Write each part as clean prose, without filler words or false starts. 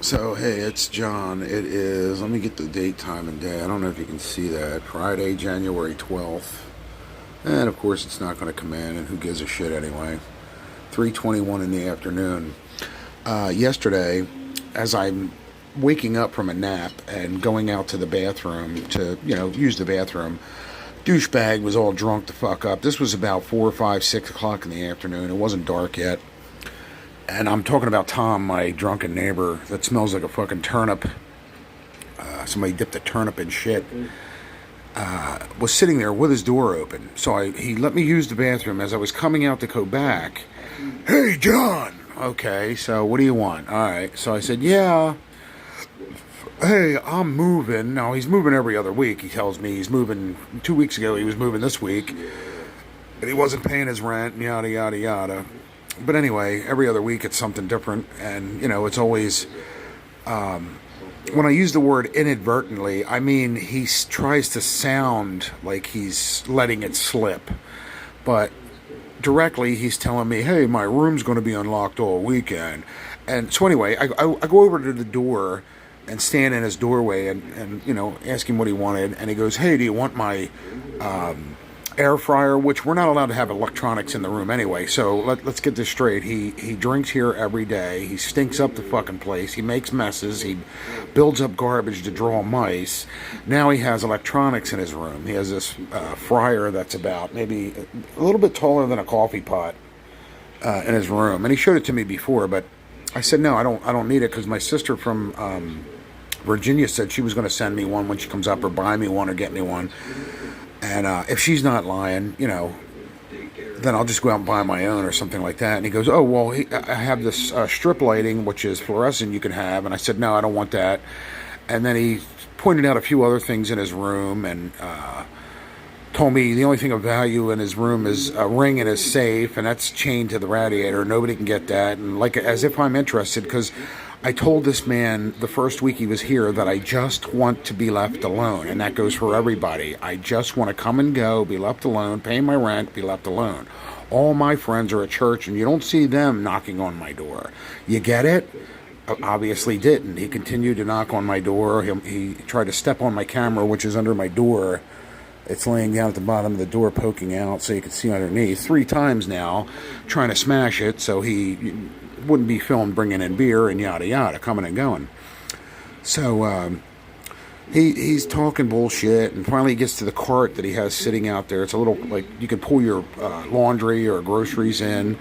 So, hey, it's John. It is, let me get the date, time, and day. I don't know if you can see that. Friday, January 12th. And of course, it's not going to come in, and who gives a shit anyway? 3:21 in the afternoon. Yesterday, as I'm waking up from a nap and going out to the bathroom to, use the bathroom, douchebag was all drunk the fuck up. This was about 4, 5, 6 o'clock in the afternoon. It wasn't dark yet. And I'm talking about Tom, my drunken neighbor that smells like a fucking turnip. Somebody dipped a turnip in shit. Was sitting there with his door open. So he let me use the bathroom. As I was coming out to go back, "Hey, John." Okay, so what do you want? All right. So I said, "Yeah. Hey, I'm moving." Now, he's moving every other week. He tells me he's moving 2 weeks ago. He was moving this week. And he wasn't paying his rent and yada, yada, yada. But anyway, every other week it's something different. And, it's always, when I use the word inadvertently, I mean he tries to sound like he's letting it slip. But directly he's telling me, "Hey, my room's going to be unlocked all weekend." And so anyway, I go over to the door and stand in his doorway and ask him what he wanted. And he goes, "Hey, do you want my air fryer?" Which we're not allowed to have electronics in the room anyway. So let's get this straight. He drinks here every day. He stinks up the fucking place. He makes messes. He builds up garbage to draw mice. Now he has electronics in his room. He has this fryer that's about maybe a little bit taller than a coffee pot in his room. And he showed it to me before, but I said no, I don't need it, because my sister from Virginia said she was going to send me one when she comes up, or buy me one, or get me one. And if she's not lying, then I'll just go out and buy my own or something like that. And he goes, "Oh, well, I have this strip lighting, which is fluorescent, you can have." And I said, "No, I don't want that." And then he pointed out a few other things in his room and told me the only thing of value in his room is a ring in his safe, and that's chained to the radiator. Nobody can get that. And like, as if I'm interested, because I told this man the first week he was here that I just want to be left alone, and that goes for everybody. I just want to come and go, be left alone, pay my rent, be left alone. All my friends are at church, and you don't see them knocking on my door. You get it? Obviously didn't. He continued to knock on my door. He tried to step on my camera, which is under my door. It's laying down at the bottom of the door, poking out so you can see underneath. 3 times now, trying to smash it so he wouldn't be filmed bringing in beer and yada yada, coming and going. So he's talking bullshit, and finally he gets to the cart that he has sitting out there. It's a little, like, you can pull your laundry or groceries in.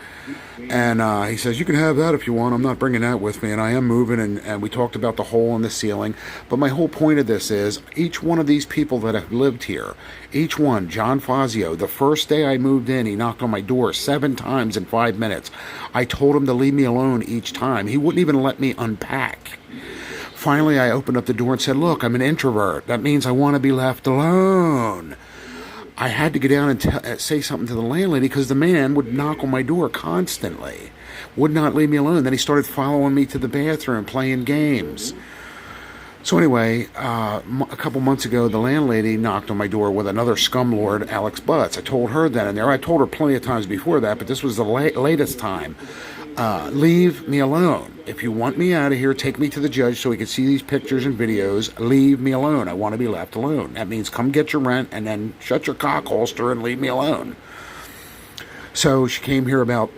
And he says, "You can have that if you want. I'm not bringing that with me." And I am moving, and we talked about the hole in the ceiling. But my whole point of this is, each one of these people that have lived here, each one, John Fazio, the first day I moved in, he knocked on my door 7 times in 5 minutes. I told him to leave me alone each time. He wouldn't even let me unpack. Finally, I opened up the door and said, "Look, I'm an introvert. That means I want to be left alone." I had to get down and say something to the landlady, because the man would knock on my door constantly, would not leave me alone. Then he started following me to the bathroom, playing games. So anyway, a couple months ago, the landlady knocked on my door with another scumlord, Alex Butts. I told her then and there. I told her plenty of times before that, but this was the latest time. Leave me alone. If you want me out of here, take me to the judge so he can see these pictures and videos. Leave me alone. I want to be left alone. That means come get your rent and then shut your cock holster and leave me alone. So she came here about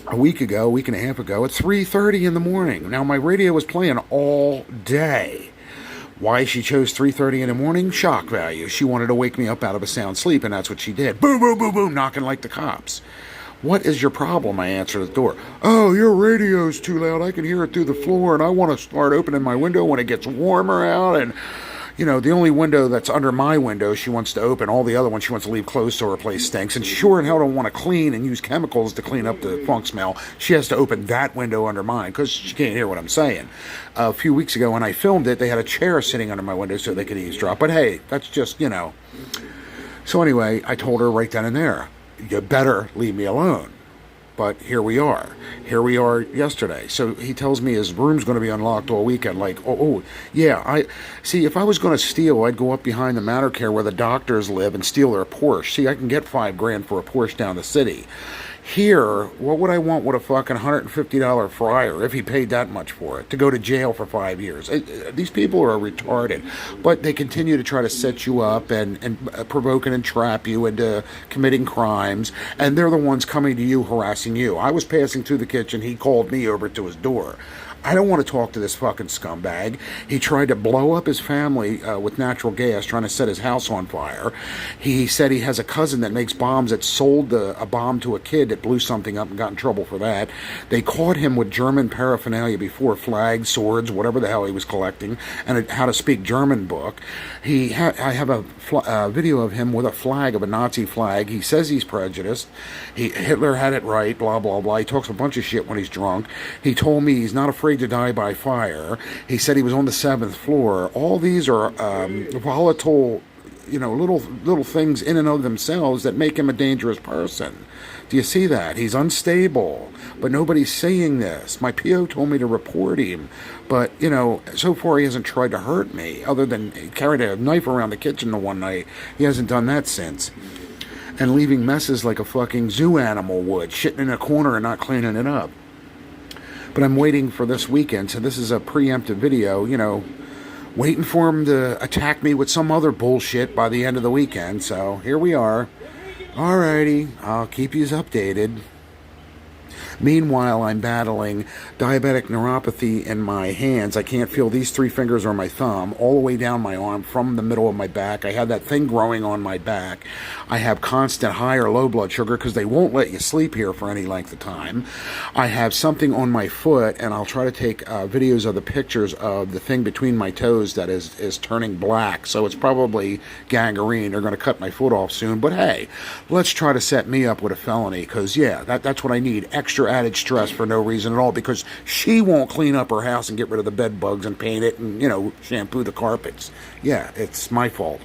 a week and a half ago, at 3:30 in the morning. Now, my radio was playing all day. Why she chose 3:30 in the morning? Shock value. She wanted to wake me up out of a sound sleep, and that's what she did. Boom, boom, boom, boom, knocking like the cops. "What is your problem?" I answered the door. "Oh, your radio's too loud. I can hear it through the floor, and I want to start opening my window when it gets warmer out. And, the only window that's under my window she wants to open. All the other ones she wants to leave closed so her place stinks. And sure in hell don't want to clean and use chemicals to clean up the funk smell. She has to open that window under mine because she can't hear what I'm saying." A few weeks ago when I filmed it, they had a chair sitting under my window so they could eavesdrop. But hey, that's just, So anyway, I told her right then and there, "You better leave me alone." But here we are. Here we are yesterday. So he tells me his room's going to be unlocked all weekend. Like, yeah. I see. If I was going to steal, I'd go up behind the Matter Care where the doctors live and steal their Porsche. See, I can get $5,000 for a Porsche down the city. Here, what would I want with a fucking $150 fryer if he paid that much for it to go to jail for 5 years? These people are retarded, but they continue to try to set you up and provoke and entrap you into committing crimes, and they're the ones coming to you, harassing you. I was passing through the kitchen. He called me over to his door. I don't want to talk to this fucking scumbag. He tried to blow up his family with natural gas, trying to set his house on fire. He said he has a cousin that makes bombs, that sold a bomb to a kid that blew something up and got in trouble for that. They caught him with German paraphernalia before, flags, swords, whatever the hell he was collecting, and a how to speak German book. I have a video of him with a flag, of a Nazi flag. He says he's prejudiced. Hitler had it right, blah, blah, blah. He talks a bunch of shit when he's drunk. He told me he's not afraid to die by fire. He said he was on the 7th floor. All these are volatile, little things in and of themselves that make him a dangerous person. Do you see that? He's unstable, but nobody's saying this. My PO told me to report him, but, so far he hasn't tried to hurt me, other than he carried a knife around the kitchen the one night. He hasn't done that since. And leaving messes like a fucking zoo animal would, shitting in a corner and not cleaning it up. But I'm waiting for this weekend, so this is a preemptive video, waiting for him to attack me with some other bullshit by the end of the weekend. So here we are. Alrighty, I'll keep you updated. Meanwhile, I'm battling diabetic neuropathy in my hands. I can't feel these 3 fingers or my thumb all the way down my arm from the middle of my back. I have that thing growing on my back. I have constant high or low blood sugar because they won't let you sleep here for any length of time. I have something on my foot, and I'll try to take videos of the pictures of the thing between my toes that is turning black. So it's probably gangrene. They're going to cut my foot off soon. But hey, let's try to set me up with a felony because, yeah, that's what I need. Extra added stress for no reason at all because she won't clean up her house and get rid of the bed bugs and paint it and, shampoo the carpets. Yeah, it's my fault.